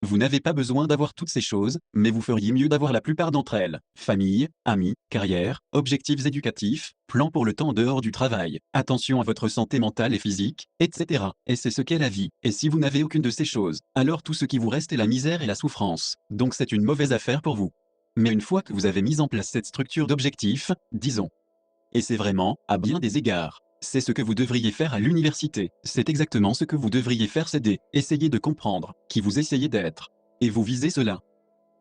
Vous n'avez pas besoin d'avoir toutes ces choses, mais vous feriez mieux d'avoir la plupart d'entre elles. Famille, amis, carrière, objectifs éducatifs, plans pour le temps en dehors du travail, attention à votre santé mentale et physique, etc. Et c'est ce qu'est la vie. Et si vous n'avez aucune de ces choses, alors tout ce qui vous reste est la misère et la souffrance. Donc c'est une mauvaise affaire pour vous. Mais une fois que vous avez mis en place cette structure d'objectifs, disons, et c'est vraiment, à bien des égards, c'est ce que vous devriez faire à l'université. C'est exactement ce que vous devriez faire, c'est essayer de comprendre qui vous essayez d'être. Et vous visez cela.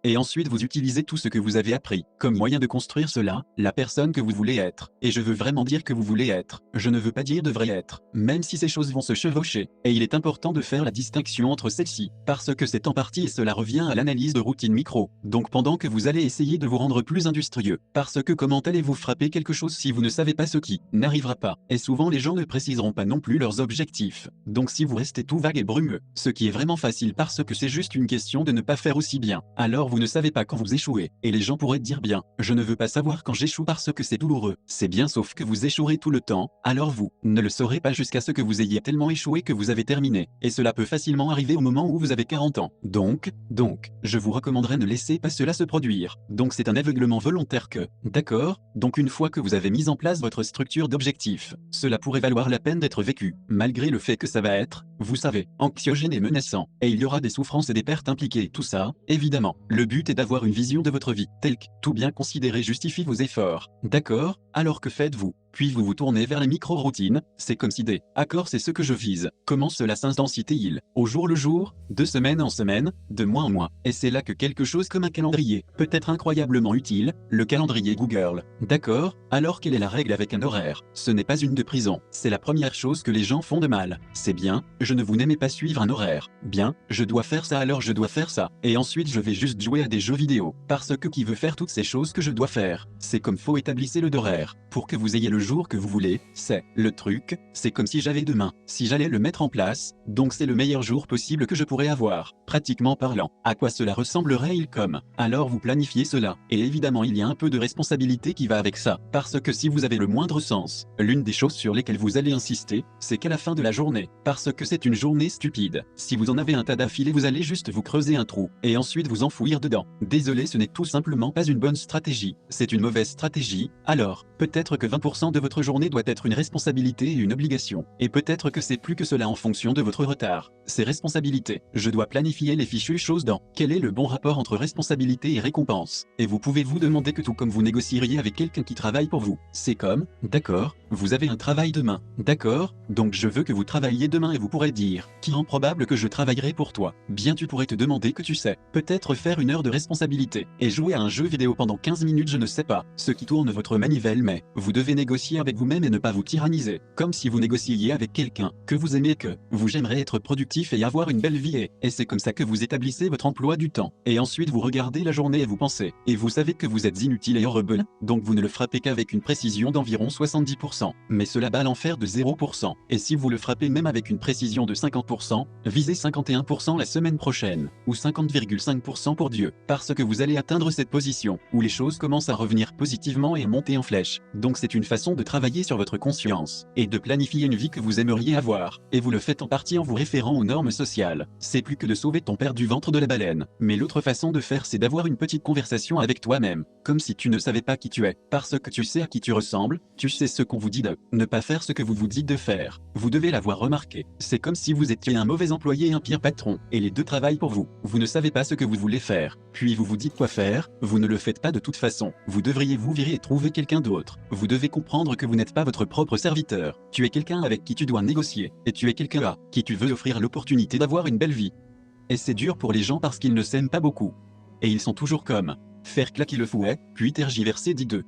Et ensuite vous utilisez tout ce que vous avez appris comme moyen de construire cela, la personne que vous voulez être. Et je veux vraiment dire que vous voulez être. Je ne veux pas dire devrait être, même si ces choses vont se chevaucher. Et il est important de faire la distinction entre celles-ci, parce que c'est en partie et cela revient à l'analyse de routine micro. Donc pendant que vous allez essayer de vous rendre plus industrieux, parce que comment allez-vous frapper quelque chose si vous ne savez pas ce qui n'arrivera pas. Et souvent les gens ne préciseront pas non plus leurs objectifs. Donc si vous restez tout vague et brumeux, ce qui est vraiment facile parce que c'est juste une question de ne pas faire aussi bien, alors vous ne savez pas quand vous échouez. Et les gens pourraient dire bien, je ne veux pas savoir quand j'échoue parce que c'est douloureux. C'est bien sauf que vous échouerez tout le temps, alors vous ne le saurez pas jusqu'à ce que vous ayez tellement échoué que vous avez terminé. Et cela peut facilement arriver au moment où vous avez 40 ans. Donc, je vous recommanderais ne laissez pas cela se produire. Donc c'est un aveuglement volontaire que, d'accord, donc une fois que vous avez mis en place votre structure d'objectifs, cela pourrait valoir la peine d'être vécu, malgré le fait que ça va être, vous savez, anxiogène et menaçant. Et il y aura des souffrances et des pertes impliquées, tout ça, évidemment. Le but est d'avoir une vision de votre vie, telle que tout bien considéré justifie vos efforts. D'accord, alors que faites-vous? Puis vous vous tournez vers les micro-routines, c'est comme si accord c'est ce que je vise. Comment cela s'intensifie-t-il? Au jour le jour, de semaine en semaine, de mois en mois. Et c'est là que quelque chose comme un calendrier peut être incroyablement utile, le calendrier Google. D'accord, alors quelle est la règle avec un horaire? Ce n'est pas une de prison, c'est la première chose que les gens font de mal. C'est bien, je ne vous n'aimez pas suivre un horaire. Bien, je dois faire ça alors je dois faire ça. Et ensuite je vais juste jouer à des jeux vidéo. Parce que qui veut faire toutes ces choses que je dois faire? C'est comme faut établir le d'horaire. Pour que vous ayez le jour que vous voulez, c'est le truc, c'est comme si j'avais demain. Si j'allais le mettre en place, donc c'est le meilleur jour possible que je pourrais avoir. Pratiquement parlant, à quoi cela ressemblerait-il comme? Alors vous planifiez cela. Et évidemment il y a un peu de responsabilité qui va avec ça. Parce que si vous avez le moindre sens, l'une des choses sur lesquelles vous allez insister, c'est qu'à la fin de la journée, parce que c'est une journée stupide. Si vous en avez un tas d'affilée vous allez juste vous creuser un trou, et ensuite vous enfouir dedans. Désolé ce n'est tout simplement pas une bonne stratégie. C'est une mauvaise stratégie, alors, peut-être que 20% de votre journée doit être une responsabilité et une obligation. Et peut-être que c'est plus que cela en fonction de votre retard. C'est responsabilité. Je dois planifier les fichues choses dans. Quel est le bon rapport entre responsabilité et récompense? Et vous pouvez vous demander que tout comme vous négocieriez avec quelqu'un qui travaille pour vous. C'est comme, d'accord, vous avez un travail demain. D'accord, donc je veux que vous travailliez demain et vous pourrez dire, qui rend probable que je travaillerai pour toi? Bien tu pourrais te demander que tu sais, peut-être faire une heure de responsabilité, et jouer à un jeu vidéo pendant 15 minutes je ne sais pas, ce qui tourne votre manivelle mais, vous devez négocier avec vous-même et ne pas vous tyranniser, comme si vous négociiez avec quelqu'un, que vous aimez et que, vous j'aimerais être productif et avoir une belle vie et c'est comme ça que vous établissez votre emploi du temps, et ensuite vous regardez la journée et vous pensez, et vous savez que vous êtes inutile et rebelle, donc vous ne le frappez qu'avec une précision d'environ 70%, mais cela bat l'enfer de 0%, et si vous le frappez même avec une précision de 50%, visez 51% la semaine prochaine, ou 50,5% pour Dieu, parce que vous allez atteindre cette position, où les choses commencent à revenir positivement et monter en flèche. Donc c'est une façon de travailler sur votre conscience, et de planifier une vie que vous aimeriez avoir, et vous le faites en partie en vous référant aux normes sociales. C'est plus que de sauver ton père du ventre de la baleine, mais l'autre façon de faire c'est d'avoir une petite conversation avec toi-même, comme si tu ne savais pas qui tu es, parce que tu sais à qui tu ressembles, tu sais ce qu'on vous dit de ne pas faire ce que vous vous dites de faire. Vous devez l'avoir remarqué, c'est comme si vous étiez un mauvais employé et un pire patron, et les deux travaillent pour vous. Vous ne savez pas ce que vous voulez faire, puis vous vous dites quoi faire, vous ne le faites pas de toute façon. Vous devriez vous virer et trouver quelqu'un d'autre. Vous devez comprendre que vous n'êtes pas votre propre serviteur. Tu es quelqu'un avec qui tu dois négocier, et tu es quelqu'un à qui tu veux offrir l'opportunité d'avoir une belle vie. Et c'est dur pour les gens parce qu'ils ne s'aiment pas beaucoup. Et ils sont toujours comme, faire claquer le fouet, puis tergiverser dit d'eux.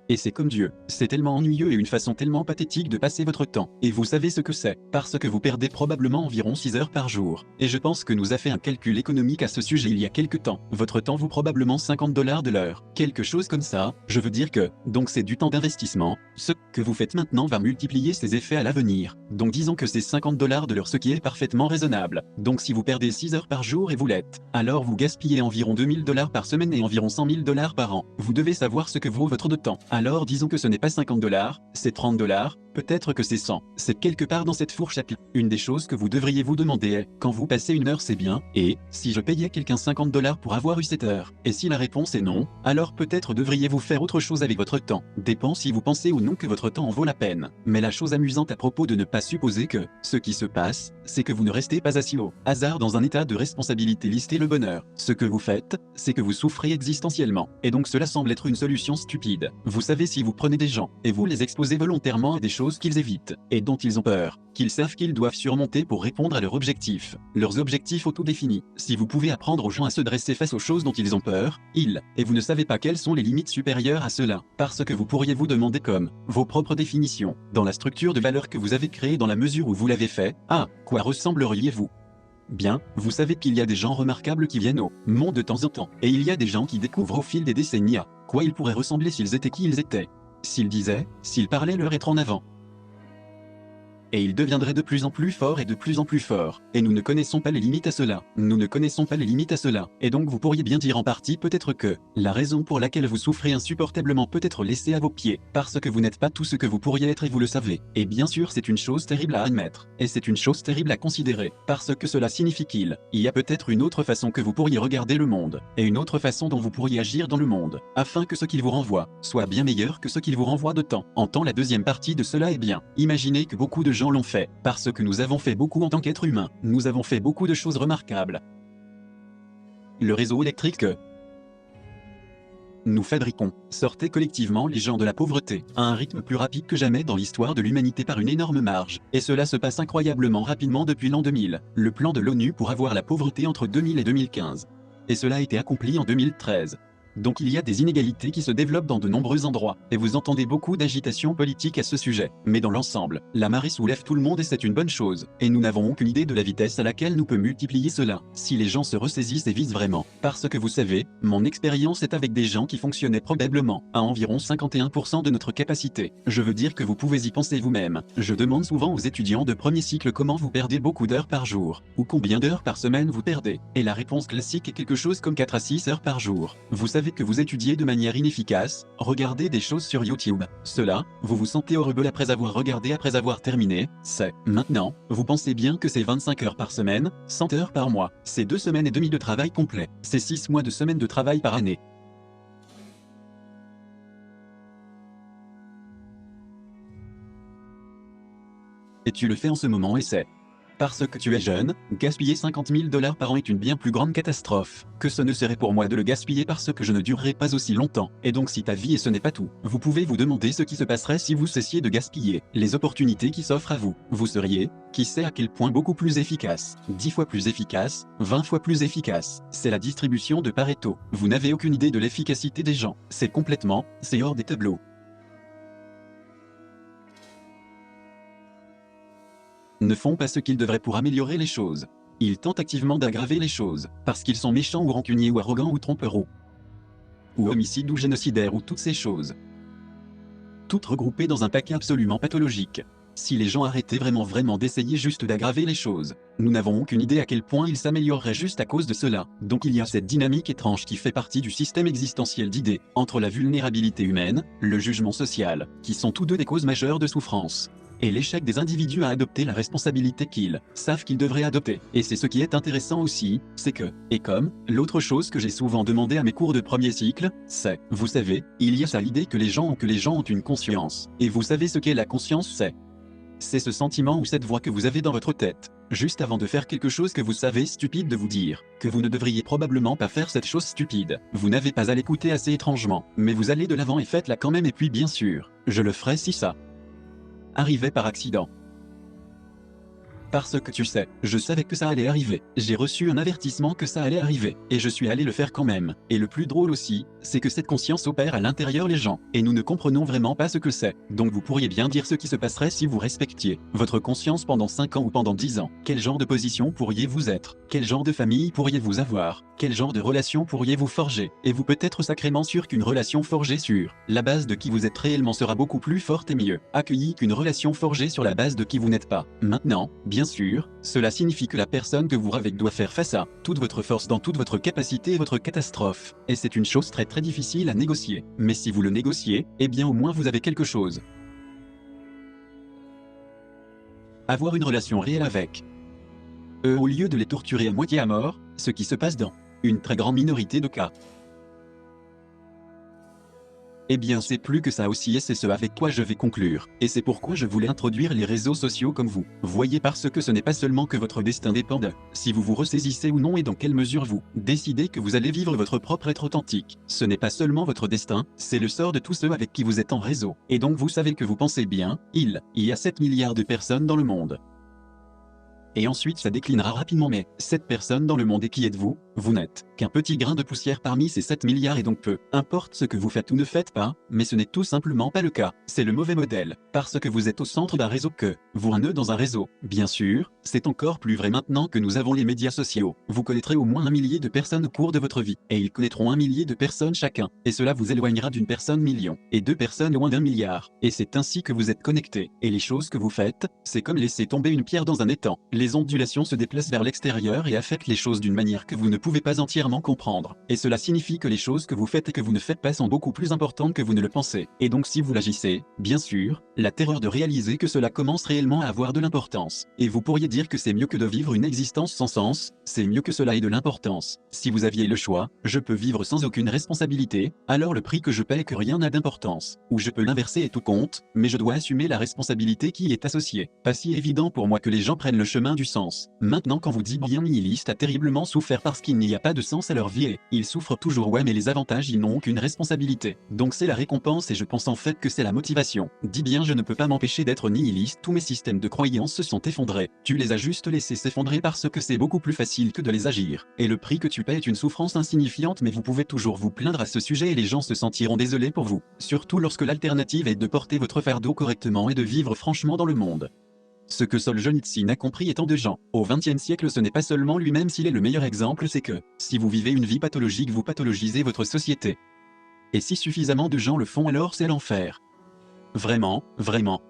Et c'est comme Dieu, c'est tellement ennuyeux et une façon tellement pathétique de passer votre temps. Et vous savez ce que c'est, parce que vous perdez probablement environ 6 heures par jour. Et je pense que nous a fait un calcul économique à ce sujet il y a quelque temps. Votre temps vaut probablement $50 de l'heure. Quelque chose comme ça, je veux dire que, donc c'est du temps d'investissement. Ce que vous faites maintenant va multiplier ses effets à l'avenir. Donc disons que c'est $50 de l'heure ce qui est parfaitement raisonnable. Donc si vous perdez 6 heures par jour et vous l'êtes, alors vous gaspillez environ $2000 par semaine et environ $100 000 par an. Vous devez savoir ce que vaut votre de temps. Alors disons que ce n'est pas $50, c'est $30, Peut-être que c'est 100. C'est quelque part dans cette fourchette. Une des choses que vous devriez vous demander est, quand vous passez une heure c'est bien, et, si je payais quelqu'un $50 pour avoir eu cette heure? Et si la réponse est non, alors peut-être devriez-vous faire autre chose avec votre temps. Dépend si vous pensez ou non que votre temps en vaut la peine. Mais la chose amusante à propos de ne pas supposer que, ce qui se passe, c'est que vous ne restez pas assis au hasard dans un état de responsabilité listé le bonheur. Ce que vous faites, c'est que vous souffrez existentiellement. Et donc cela semble être une solution stupide. Vous savez, si vous prenez des gens, et vous les exposez volontairement à des choses qu'ils évitent, et dont ils ont peur, qu'ils savent qu'ils doivent surmonter pour répondre à leurs objectifs autodéfinis. Si vous pouvez apprendre aux gens à se dresser face aux choses dont ils ont peur, et vous ne savez pas quelles sont les limites supérieures à cela, parce que vous pourriez vous demander comme, vos propres définitions, dans la structure de valeur que vous avez créée dans la mesure où vous l'avez fait, à quoi ressembleriez-vous? Bien, vous savez qu'il y a des gens remarquables qui viennent au monde de temps en temps, et il y a des gens qui découvrent au fil des décennies à quoi ils pourraient ressembler s'ils étaient qui ils étaient. S'ils disaient, s'ils parlaient leur être en avant. Et il deviendrait de plus en plus fort et de plus en plus fort. Et nous ne connaissons pas les limites à cela. Nous ne connaissons pas les limites à cela. Et donc vous pourriez bien dire en partie peut-être que la raison pour laquelle vous souffrez insupportablement peut être laissée à vos pieds, parce que vous n'êtes pas tout ce que vous pourriez être et vous le savez. Et bien sûr c'est une chose terrible à admettre. Et c'est une chose terrible à considérer, parce que cela signifie qu'il y a peut-être une autre façon que vous pourriez regarder le monde, et une autre façon dont vous pourriez agir dans le monde, afin que ce qu'il vous renvoie soit bien meilleur que ce qu'il vous renvoie de temps en temps. La deuxième partie de cela est bien. Imaginez que beaucoup de gens l'ont fait, parce que nous avons fait beaucoup en tant qu'être humain. Nous avons fait beaucoup de choses remarquables. Le réseau électrique que nous fabriquons sortait collectivement les gens de la pauvreté à un rythme plus rapide que jamais dans l'histoire de l'humanité par une énorme marge. Et cela se passe incroyablement rapidement depuis l'an 2000, le plan de l'ONU pour avoir la pauvreté entre 2000 et 2015. Et cela a été accompli en 2013. Donc il y a des inégalités qui se développent dans de nombreux endroits, et vous entendez beaucoup d'agitation politique à ce sujet. Mais dans l'ensemble, la marée soulève tout le monde et c'est une bonne chose. Et nous n'avons aucune idée de la vitesse à laquelle nous peut multiplier cela, si les gens se ressaisissent et visent vraiment. Parce que vous savez, mon expérience est avec des gens qui fonctionnaient probablement à environ 51% de notre capacité. Je veux dire que vous pouvez y penser vous-même. Je demande souvent aux étudiants de premier cycle comment vous perdez beaucoup d'heures par jour, ou combien d'heures par semaine vous perdez. Et la réponse classique est quelque chose comme 4 à 6 heures par jour. Vous savez que vous étudiez de manière inefficace, regardez des choses sur YouTube. Cela, vous vous sentez horrible après avoir regardé, après avoir terminé, c'est maintenant, vous pensez bien que c'est 25 heures par semaine, 100 heures par mois, c'est 2 semaines et demie de travail complet, c'est 6 mois de semaines de travail par année. Et tu le fais en ce moment et c'est parce que tu es jeune, gaspiller $50 000 par an est une bien plus grande catastrophe que ce ne serait pour moi de le gaspiller parce que je ne durerai pas aussi longtemps. Et donc si ta vie et ce n'est pas tout, vous pouvez vous demander ce qui se passerait si vous cessiez de gaspiller les opportunités qui s'offrent à vous. Vous seriez, qui sait à quel point beaucoup plus efficace, 10 fois plus efficace, 20 fois plus efficace. C'est la distribution de Pareto. Vous n'avez aucune idée de l'efficacité des gens. C'est hors des tableaux. Ne font pas ce qu'ils devraient pour améliorer les choses. Ils tentent activement d'aggraver les choses, parce qu'ils sont méchants ou rancuniers ou arrogants ou trompereaux, ou homicides ou génocidaires ou toutes ces choses. Toutes regroupées dans un paquet absolument pathologique. Si les gens arrêtaient vraiment d'essayer juste d'aggraver les choses, nous n'avons aucune idée à quel point ils s'amélioreraient juste à cause de cela. Donc il y a cette dynamique étrange qui fait partie du système existentiel d'idées, entre la vulnérabilité humaine, le jugement social, qui sont tous deux des causes majeures de souffrance, et l'échec des individus à adopter la responsabilité qu'ils savent qu'ils devraient adopter. Et c'est ce qui est intéressant aussi, c'est que, et comme, l'autre chose que j'ai souvent demandé à mes cours de premier cycle, c'est, vous savez, il y a ça l'idée que les gens ont une conscience. Et vous savez ce qu'est la conscience, c'est ce sentiment ou cette voix que vous avez dans votre tête, juste avant de faire quelque chose que vous savez stupide de vous dire, que vous ne devriez probablement pas faire cette chose stupide. Vous n'avez pas à l'écouter assez étrangement, mais vous allez de l'avant et faites-la quand même et puis bien sûr, je le ferai si ça arrivait par accident. Parce que tu sais, je savais que ça allait arriver. J'ai reçu un avertissement que ça allait arriver, et je suis allé le faire quand même. Et le plus drôle aussi, c'est que cette conscience opère à l'intérieur les gens, et nous ne comprenons vraiment pas ce que c'est. Donc vous pourriez bien dire ce qui se passerait si vous respectiez votre conscience pendant 5 ans ou pendant 10 ans. Quel genre de position pourriez-vous être? Quel genre de famille pourriez-vous avoir? Quel genre de relation pourriez-vous forger? Et vous peut être sacrément sûr qu'une relation forgée sur la base de qui vous êtes réellement sera beaucoup plus forte et mieux accueillie qu'une relation forgée sur la base de qui vous n'êtes pas. Maintenant, bien sûr, cela signifie que la personne que vous avec doit faire face à toute votre force dans toute votre capacité et votre catastrophe. Et c'est une chose très difficile à négocier. Mais si vous le négociez, eh bien au moins vous avez quelque chose. avoir une relation réelle avec eux au lieu de les torturer à moitié à mort, ce qui se passe dans une très grande minorité de cas. Eh bien c'est plus que ça aussi et c'est ce avec quoi je vais conclure. Et c'est pourquoi je voulais introduire les réseaux sociaux comme vous. Voyez parce que ce n'est pas seulement que votre destin dépend de si vous vous ressaisissez ou non et dans quelle mesure vous décidez que vous allez vivre votre propre être authentique. Ce n'est pas seulement votre destin, c'est le sort de tous ceux avec qui vous êtes en réseau. Et donc vous savez que vous pensez bien, il y a 7 milliards de personnes dans le monde. Et ensuite ça déclinera rapidement mais 7 personnes dans le monde et qui êtes-vous? Vous n'êtes qu'un petit grain de poussière parmi ces 7 milliards et donc peu importe ce que vous faites ou ne faites pas, mais ce n'est tout simplement pas le cas. C'est le mauvais modèle, parce que vous êtes au centre d'un réseau que vous un nœud dans un réseau. Bien sûr, c'est encore plus vrai maintenant que nous avons les médias sociaux. Vous connaîtrez au moins 1 millier de personnes au cours de votre vie, et ils connaîtront 1 millier de personnes chacun, et cela vous éloignera d'une personne million, et 2 personnes loin d'1 milliard. Et c'est ainsi que vous êtes connectés. Et les choses que vous faites, c'est comme laisser tomber une pierre dans un étang. Les ondulations se déplacent vers l'extérieur et affectent les choses d'une manière que vous ne pouvez pas entièrement comprendre. Et cela signifie que les choses que vous faites et que vous ne faites pas sont beaucoup plus importantes que vous ne le pensez. Et donc si vous l'agissez, bien sûr, la terreur de réaliser que cela commence réellement à avoir de l'importance. Et vous pourriez dire que c'est mieux que de vivre une existence sans sens, c'est mieux que cela ait de l'importance. Si vous aviez le choix, je peux vivre sans aucune responsabilité, alors le prix que je paie est que rien n'a d'importance. Ou je peux l'inverser et tout compte, mais je dois assumer la responsabilité qui y est associée. Pas si évident pour moi que les gens prennent le chemin du sens. Maintenant quand vous dites bien nihiliste a terriblement souffert parce qu'il n'y a pas de sens à leur vie et ils souffrent toujours ouais mais les avantages ils n'ont aucune responsabilité. Donc c'est la récompense et je pense en fait que c'est la motivation. Dis bien je ne peux pas m'empêcher d'être nihiliste, tous mes systèmes de croyances se sont effondrés. Tu les as juste laissés s'effondrer parce que c'est beaucoup plus facile que de les agir. Et le prix que tu paies est une souffrance insignifiante mais vous pouvez toujours vous plaindre à ce sujet et les gens se sentiront désolés pour vous. Surtout lorsque l'alternative est de porter votre fardeau correctement et de vivre franchement dans le monde. Ce que Solzhenitsyn a compris étant de gens, au XXe siècle ce n'est pas seulement lui-même s'il est le meilleur exemple c'est que, si vous vivez une vie pathologique vous pathologisez votre société. Et si suffisamment de gens le font alors c'est l'enfer. Vraiment, vraiment.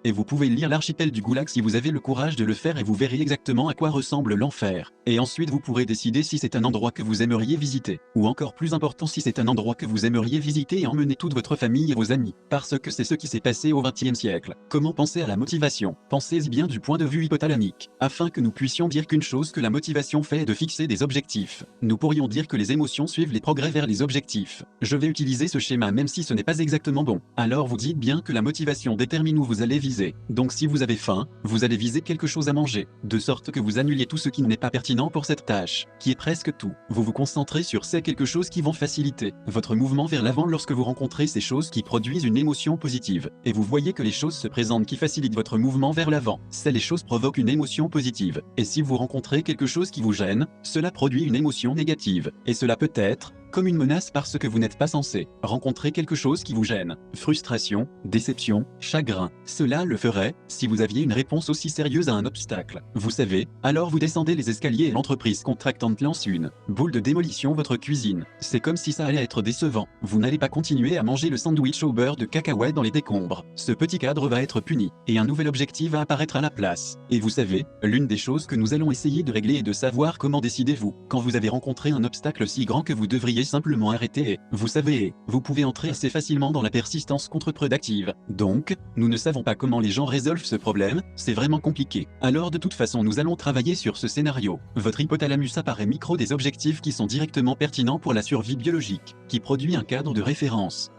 Et vous pouvez lire l'archipel du Goulag si vous avez le courage de le faire et vous verrez exactement à quoi ressemble l'enfer. Et ensuite vous pourrez décider si c'est un endroit que vous aimeriez visiter. Ou encore plus important si c'est un endroit que vous aimeriez visiter et emmener toute votre famille et vos amis. Parce que c'est ce qui s'est passé au XXe siècle. Comment penser à la motivation? Pensez-y bien du point de vue hypothalamique. Afin que nous puissions dire qu'une chose que la motivation fait est de fixer des objectifs. Nous pourrions dire que les émotions suivent les progrès vers les objectifs. Je vais utiliser ce schéma même si ce n'est pas exactement bon. Alors vous dites bien que la motivation détermine où vous allez viser. Donc si vous avez faim, vous allez viser quelque chose à manger, de sorte que vous annuliez tout ce qui n'est pas pertinent pour cette tâche, qui est presque tout. Vous vous concentrez sur ces quelque chose qui vont faciliter votre mouvement vers l'avant lorsque vous rencontrez ces choses qui produisent une émotion positive. Et vous voyez que les choses se présentent qui facilitent votre mouvement vers l'avant. Ces choses provoquent une émotion positive. Et si vous rencontrez quelque chose qui vous gêne, cela produit une émotion négative. Et cela peut être comme une menace parce que vous n'êtes pas censé rencontrer quelque chose qui vous gêne. Frustration, déception, chagrin. Cela le ferait si vous aviez une réponse aussi sérieuse à un obstacle. Vous savez, alors vous descendez les escaliers et l'entreprise contractante lance une boule de démolition votre cuisine. C'est comme si ça allait être décevant. Vous n'allez pas continuer à manger le sandwich au beurre de cacahuète dans les décombres. Ce petit cadre va être puni et un nouvel objectif va apparaître à la place. Et vous savez, l'une des choses que nous allons essayer de régler est de savoir comment décidez-vous quand vous avez rencontré un obstacle si grand que vous devriez simplement arrêter et, vous savez, vous pouvez entrer assez facilement dans la persistance contre-productive. Donc, nous ne savons pas comment les gens résolvent ce problème, c'est vraiment compliqué. Alors de toute façon nous allons travailler sur ce scénario. Votre hypothalamus apparaît micro des objectifs qui sont directement pertinents pour la survie biologique, qui produit un cadre de référence.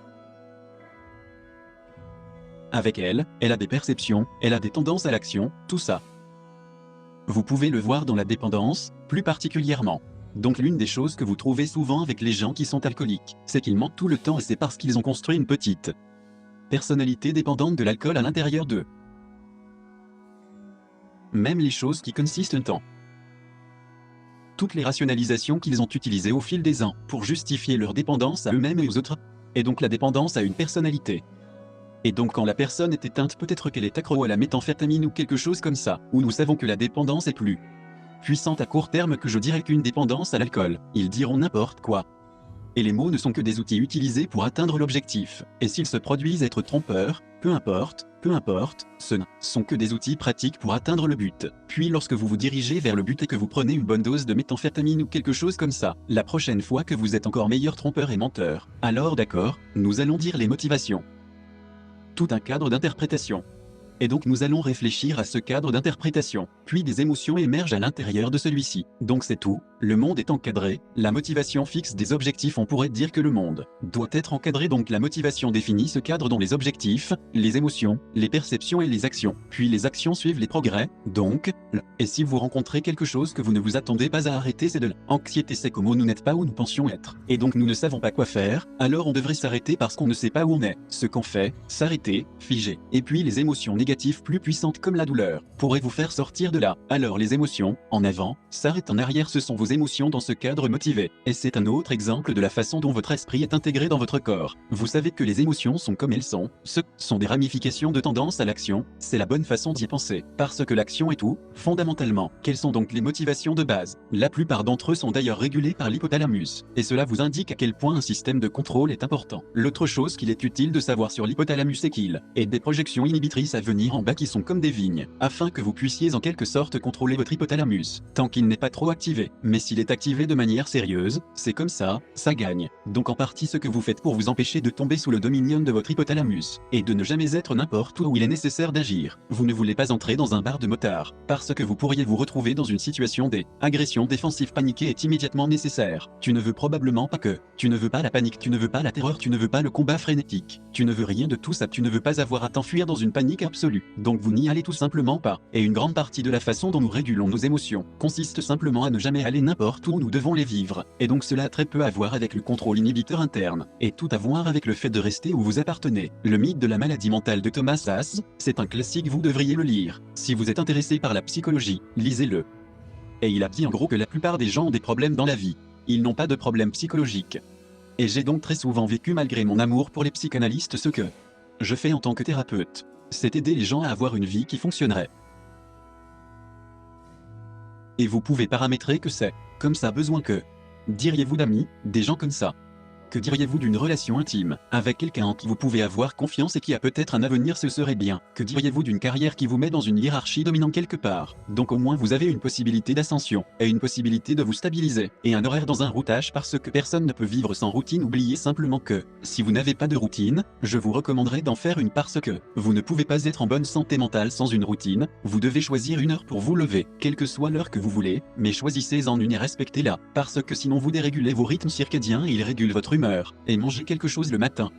Avec elle a des perceptions, elle a des tendances à l'action, tout ça. Vous pouvez le voir dans la dépendance, plus particulièrement. Donc l'une des choses que vous trouvez souvent avec les gens qui sont alcooliques, c'est qu'ils mentent tout le temps et c'est parce qu'ils ont construit une petite personnalité dépendante de l'alcool à l'intérieur d'eux. Même les choses qui consistent en toutes les rationalisations qu'ils ont utilisées au fil des ans pour justifier leur dépendance à eux-mêmes et aux autres, et donc la dépendance à une personnalité. Et donc quand la personne est éteinte peut-être qu'elle est accro à la méthamphétamine ou quelque chose comme ça, où nous savons que la dépendance est plus puissante à court terme que je dirais qu'une dépendance à l'alcool. Ils diront n'importe quoi. Et les mots ne sont que des outils utilisés pour atteindre l'objectif. Et s'ils se produisent être trompeurs, peu importe, ce ne sont que des outils pratiques pour atteindre le but. Puis lorsque vous vous dirigez vers le but et que vous prenez une bonne dose de méthamphétamine ou quelque chose comme ça, la prochaine fois que vous êtes encore meilleur trompeur et menteur, alors d'accord, nous allons dire les motivations. Tout un cadre d'interprétation. Et donc nous allons réfléchir à ce cadre d'interprétation. Puis des émotions émergent à l'intérieur de celui-ci. Donc c'est tout. Le monde est encadré, la motivation fixe des objectifs. On pourrait dire que le monde doit être encadré, donc la motivation définit ce cadre dont les objectifs, les émotions, les perceptions et les actions. Puis les actions suivent les progrès, donc, et si vous rencontrez quelque chose que vous ne vous attendez pas à arrêter, c'est de l'anxiété. C'est comme nous n'êtes pas où nous pensions être. Et donc nous ne savons pas quoi faire, alors on devrait s'arrêter parce qu'on ne sait pas où on est. Ce qu'on fait, s'arrêter, figer. Et puis les émotions négatives plus puissantes comme la douleur, pourraient vous faire sortir de là. Alors les émotions, en avant, s'arrêtent en arrière, ce sont vos émotions dans ce cadre motivé. Et c'est un autre exemple de la façon dont votre esprit est intégré dans votre corps. Vous savez que les émotions sont comme elles sont, ce sont des ramifications de tendance à l'action, c'est la bonne façon d'y penser. Parce que l'action est tout, fondamentalement. Quelles sont donc les motivations de base? La plupart d'entre eux sont d'ailleurs régulés par l'hypothalamus. Et cela vous indique à quel point un système de contrôle est important. L'autre chose qu'il est utile de savoir sur l'hypothalamus est qu'il et des projections inhibitrices à venir en bas qui sont comme des vignes, afin que vous puissiez en quelque sorte contrôler votre hypothalamus, tant qu'il n'est pas trop activé. Mais s'il est activé de manière sérieuse, c'est comme ça gagne. Donc en partie ce que vous faites pour vous empêcher de tomber sous le dominion de votre hypothalamus, et de ne jamais être n'importe où il est nécessaire d'agir. Vous ne voulez pas entrer dans un bar de motard, parce que vous pourriez vous retrouver dans une situation d'agression défensive. Paniquée est immédiatement nécessaire. Tu ne veux probablement pas tu ne veux pas la panique, tu ne veux pas la terreur, tu ne veux pas le combat frénétique. Tu ne veux rien de tout ça, tu ne veux pas avoir à t'enfuir dans une panique absolue. Donc vous n'y allez tout simplement pas. Et une grande partie de la façon dont nous régulons nos émotions consiste simplement à ne jamais aller n'importe où nous devons les vivre. Et donc cela a très peu à voir avec le contrôle inhibiteur interne, et tout à voir avec le fait de rester où vous appartenez. Le mythe de la maladie mentale de Thomas Szasz, c'est un classique, vous devriez le lire. Si vous êtes intéressé par la psychologie, lisez-le. Et il a dit en gros que la plupart des gens ont des problèmes dans la vie. Ils n'ont pas de problème psychologique. Et j'ai donc très souvent vécu, malgré mon amour pour les psychanalystes, ce que je fais en tant que thérapeute, c'est aider les gens à avoir une vie qui fonctionnerait. Et vous pouvez paramétrer que c'est comme ça besoin que diriez-vous d'amis, des gens comme ça? Que diriez-vous d'une relation intime avec quelqu'un en qui vous pouvez avoir confiance et qui a peut-être un avenir? Ce serait bien. Que diriez-vous d'une carrière qui vous met dans une hiérarchie dominante quelque part? Donc au moins vous avez une possibilité d'ascension, et une possibilité de vous stabiliser, et un horaire dans un routage, parce que personne ne peut vivre sans routine. Oubliez simplement que, si vous n'avez pas de routine, je vous recommanderais d'en faire une, parce que vous ne pouvez pas être en bonne santé mentale sans une routine. Vous devez choisir une heure pour vous lever, quelle que soit l'heure que vous voulez, mais choisissez-en une et respectez-la, parce que sinon vous dérégulez vos rythmes circadiens et ils régulent votre humeur. Et mangez quelque chose le matin.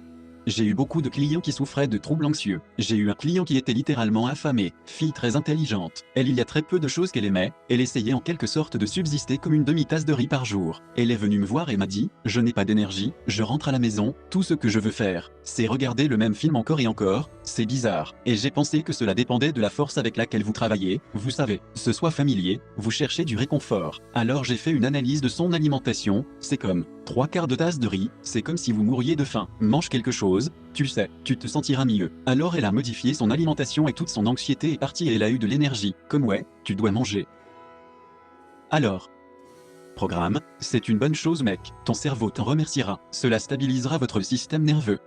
J'ai eu beaucoup de clients qui souffraient de troubles anxieux. J'ai eu un client qui était littéralement affamé, fille très intelligente. Elle, il y a très peu de choses qu'elle aimait, elle essayait en quelque sorte de subsister comme une demi-tasse de riz par jour. Elle est venue me voir et m'a dit, je n'ai pas d'énergie, je rentre à la maison, tout ce que je veux faire, c'est regarder le même film encore et encore, c'est bizarre. Et j'ai pensé que cela dépendait de la force avec laquelle vous travaillez, vous savez, ce soit familier, vous cherchez du réconfort. Alors j'ai fait une analyse de son alimentation, c'est comme 3/4 de tasse de riz, c'est comme si vous mouriez de faim. Mange quelque chose, tu sais, tu te sentiras mieux. Alors elle a modifié son alimentation et toute son anxiété est partie et elle a eu de l'énergie. Comme ouais, tu dois manger. Alors, programme, c'est une bonne chose mec, ton cerveau t'en remerciera. Cela stabilisera votre système nerveux.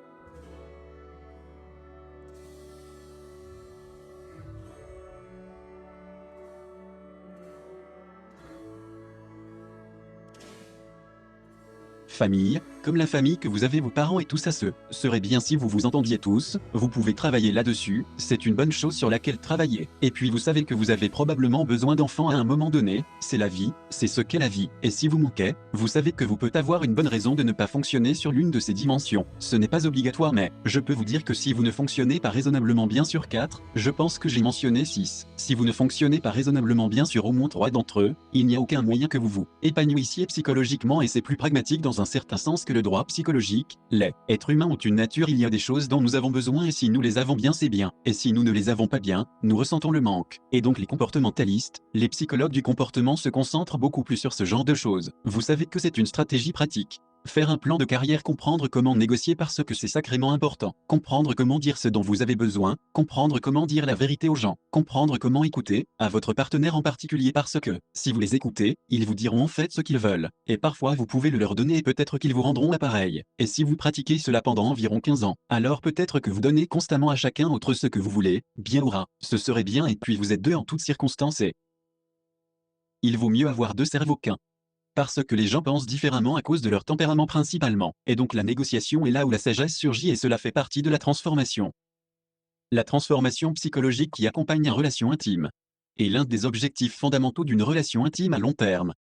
Famille, comme la famille que vous avez, vos parents et tout ça, ce serait bien si vous vous entendiez tous. Vous pouvez travailler là-dessus, c'est une bonne chose sur laquelle travailler. Et puis vous savez que vous avez probablement besoin d'enfants à un moment donné, c'est la vie, c'est ce qu'est la vie. Et si vous manquez, vous savez que vous peut avoir une bonne raison de ne pas fonctionner sur l'une de ces dimensions. Ce n'est pas obligatoire, mais je peux vous dire que si vous ne fonctionnez pas raisonnablement bien sur 4, je pense que j'ai mentionné 6. Si vous ne fonctionnez pas raisonnablement bien sur au moins 3 d'entre eux, il n'y a aucun moyen que vous épanouissiez psychologiquement, et c'est plus pragmatique dans un certain sens que le droit psychologique. Les êtres humains ont une nature, il y a des choses dont nous avons besoin et si nous les avons bien, c'est bien. Et si nous ne les avons pas bien, nous ressentons le manque. Et donc les comportementalistes, les psychologues du comportement se concentrent beaucoup plus sur ce genre de choses. Vous savez que c'est une stratégie pratique. Faire un plan de carrière, comprendre comment négocier parce que c'est sacrément important. Comprendre comment dire ce dont vous avez besoin, comprendre comment dire la vérité aux gens, comprendre comment écouter, à votre partenaire en particulier, parce que, si vous les écoutez, ils vous diront en fait ce qu'ils veulent. Et parfois vous pouvez le leur donner et peut-être qu'ils vous rendront l'appareil. Et si vous pratiquez cela pendant environ 15 ans, alors peut-être que vous donnez constamment à chacun autre ce que vous voulez, bien aura, ce serait bien, et puis vous êtes deux en toutes circonstances et il vaut mieux avoir deux cerveaux qu'un. Parce que les gens pensent différemment à cause de leur tempérament principalement. Et donc la négociation est là où la sagesse surgit et cela fait partie de la transformation. La transformation psychologique qui accompagne une relation intime est l'un des objectifs fondamentaux d'une relation intime à long terme.